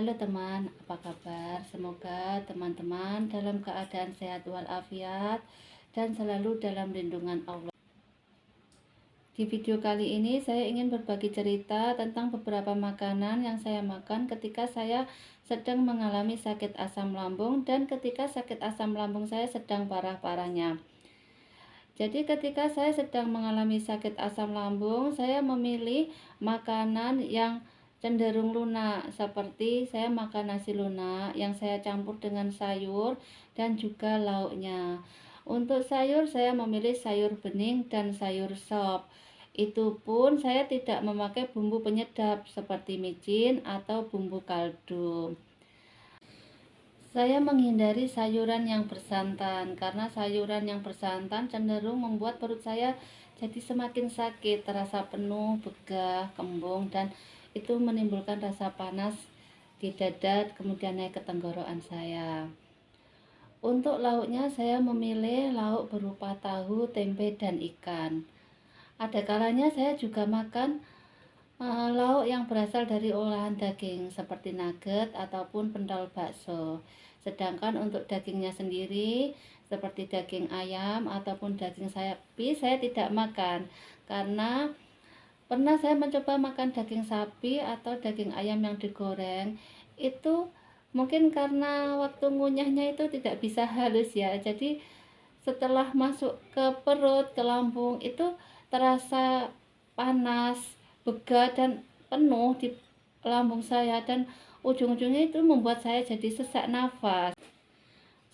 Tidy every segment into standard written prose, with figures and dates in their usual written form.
Halo teman, apa kabar? Semoga teman-teman dalam keadaan sehat walafiat dan selalu dalam lindungan Allah. Di video kali ini saya ingin berbagi cerita tentang beberapa makanan yang saya makan ketika saya sedang mengalami sakit asam lambung dan ketika sakit asam lambung saya sedang parah-parahnya. Jadi ketika saya sedang mengalami sakit asam lambung, saya memilih makanan yang cenderung lunak, seperti saya makan nasi lunak yang saya campur dengan sayur dan juga lauknya. Untuk sayur saya memilih sayur bening dan sayur sop. Itu pun saya tidak memakai bumbu penyedap seperti micin atau bumbu kaldu. Saya menghindari sayuran yang bersantan karena sayuran yang bersantan cenderung membuat perut saya jadi semakin sakit, terasa penuh, begah, kembung, dan itu menimbulkan rasa panas di dada, kemudian naik ke tenggorokan saya. Untuk lauknya saya memilih lauk berupa tahu, tempe, dan ikan. Ada kalanya saya juga makan lauk yang berasal dari olahan daging seperti nugget ataupun pentol bakso. Sedangkan untuk dagingnya sendiri seperti daging ayam ataupun daging sapi saya tidak makan karena pernah saya mencoba makan daging sapi atau daging ayam yang digoreng. Itu mungkin karena waktu ngunyahnya itu tidak bisa halus ya. Jadi setelah masuk ke perut, ke lambung itu terasa panas, begah, dan penuh di lambung saya, dan ujung-ujungnya itu membuat saya jadi sesak nafas.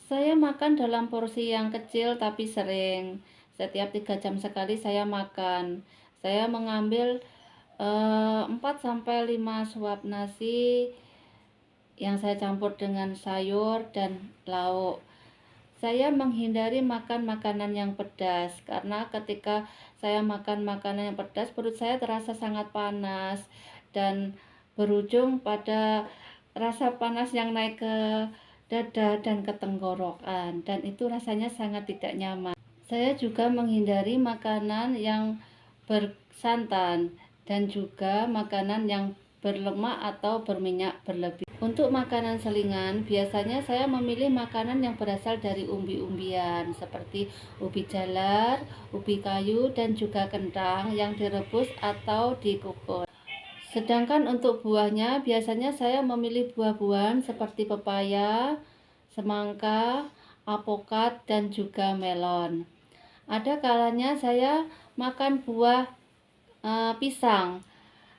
Saya makan dalam porsi yang kecil tapi sering. Setiap 3 jam sekali saya makan. Saya mengambil 4-5 suap nasi yang saya campur dengan sayur dan lauk. Saya menghindari makan makanan yang pedas karena ketika saya makan makanan yang pedas perut saya terasa sangat panas dan berujung pada rasa panas yang naik ke dada dan ke tenggorokan, dan itu rasanya sangat tidak nyaman. Saya juga menghindari makanan yang bersantan dan juga makanan yang berlemak atau berminyak berlebih. Untuk makanan selingan, biasanya saya memilih makanan yang berasal dari umbi-umbian seperti ubi jalar, ubi kayu, dan juga kentang yang direbus atau dikukus. Sedangkan untuk buahnya, biasanya saya memilih buah-buahan seperti pepaya, semangka, apokat, dan juga melon. Ada kalanya saya makan buah pisang.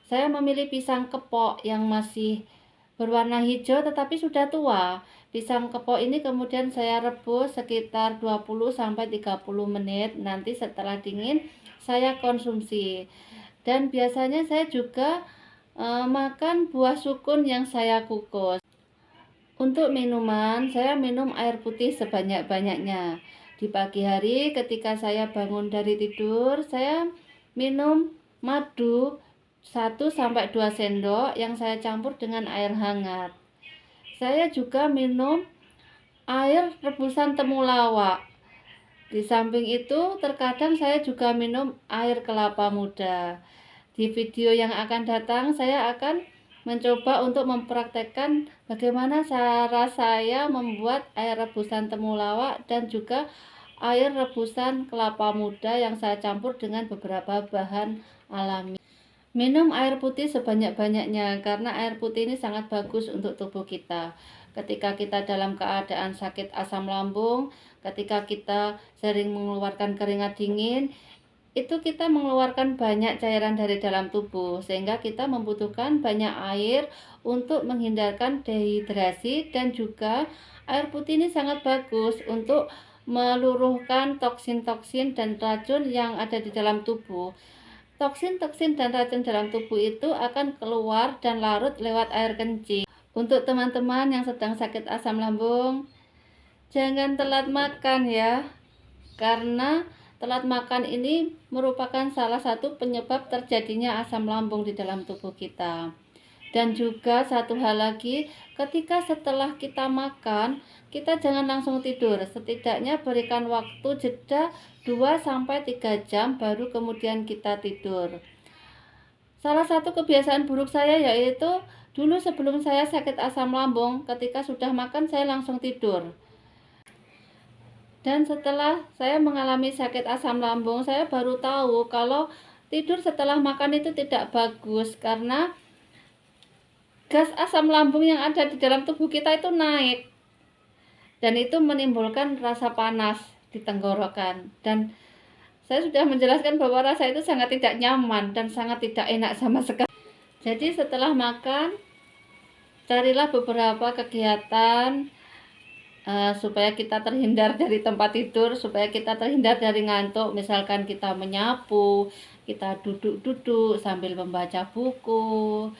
Saya memilih pisang kepok yang masih berwarna hijau tetapi sudah tua. Pisang kepok ini kemudian saya rebus sekitar 20-30 menit. Nanti setelah dingin saya konsumsi. Dan biasanya saya juga makan buah sukun yang saya kukus. Untuk minuman, saya minum air putih sebanyak-banyaknya. Di pagi hari ketika saya bangun dari tidur, saya minum madu 1-2 sendok yang saya campur dengan air hangat. Saya juga minum air rebusan temulawak. Di samping itu, terkadang saya juga minum air kelapa muda. Di video yang akan datang, saya akan mencoba untuk mempraktekkan bagaimana cara saya membuat air rebusan temulawak dan juga air rebusan kelapa muda yang saya campur dengan beberapa bahan alami. Minum air putih sebanyak-banyaknya karena air putih ini sangat bagus untuk tubuh kita. Ketika kita dalam keadaan sakit asam lambung, ketika kita sering mengeluarkan keringat dingin, itu kita mengeluarkan banyak cairan dari dalam tubuh sehingga kita membutuhkan banyak air untuk menghindarkan dehidrasi, dan juga air putih ini sangat bagus untuk meluruhkan toksin-toksin dan racun yang ada di dalam tubuh. Toksin-toksin dan racun dalam tubuh itu akan keluar dan larut lewat air kencing. Untuk teman-teman yang sedang sakit asam lambung, jangan telat makan ya, karena telat makan ini merupakan salah satu penyebab terjadinya asam lambung di dalam tubuh kita. Dan juga satu hal lagi, ketika setelah kita makan, kita jangan langsung tidur. Setidaknya berikan waktu jeda 2-3 jam baru kemudian kita tidur. Salah satu kebiasaan buruk saya yaitu dulu sebelum saya sakit asam lambung, ketika sudah makan saya langsung tidur. Dan setelah saya mengalami sakit asam lambung, saya baru tahu kalau tidur setelah makan itu tidak bagus karena gas asam lambung yang ada di dalam tubuh kita itu naik. Dan itu menimbulkan rasa panas di tenggorokan. Dan saya sudah menjelaskan bahwa rasa itu sangat tidak nyaman dan sangat tidak enak sama sekali. Jadi setelah makan, carilah beberapa kegiatan supaya kita terhindar dari tempat tidur, supaya kita terhindar dari ngantuk. Misalkan kita menyapu, kita duduk-duduk sambil membaca buku.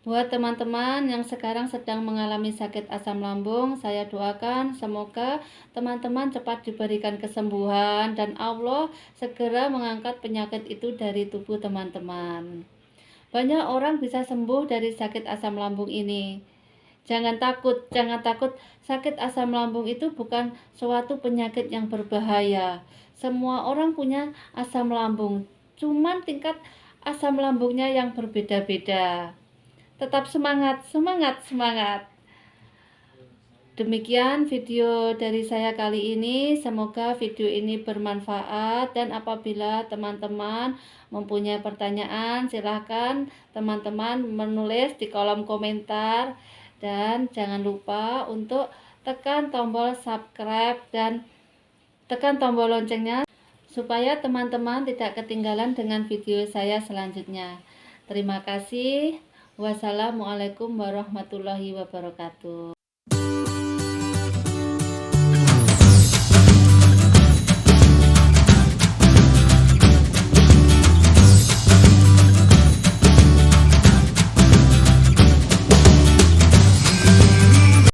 Buat teman-teman yang sekarang sedang mengalami sakit asam lambung, saya doakan semoga teman-teman cepat diberikan kesembuhan dan Allah segera mengangkat penyakit itu dari tubuh teman-teman. Banyak orang bisa sembuh dari sakit asam lambung ini. Jangan takut, sakit asam lambung itu bukan suatu penyakit yang berbahaya. Semua orang punya asam lambung, cuman tingkat asam lambungnya yang berbeda-beda. Tetap semangat, semangat, semangat. Demikian video dari saya kali ini. Semoga video ini bermanfaat, dan apabila teman-teman mempunyai pertanyaan, silahkan teman-teman menulis di kolom komentar. Dan jangan lupa untuk tekan tombol subscribe dan tekan tombol loncengnya supaya teman-teman tidak ketinggalan dengan video saya selanjutnya. Terima kasih. Wassalamualaikum warahmatullahi wabarakatuh.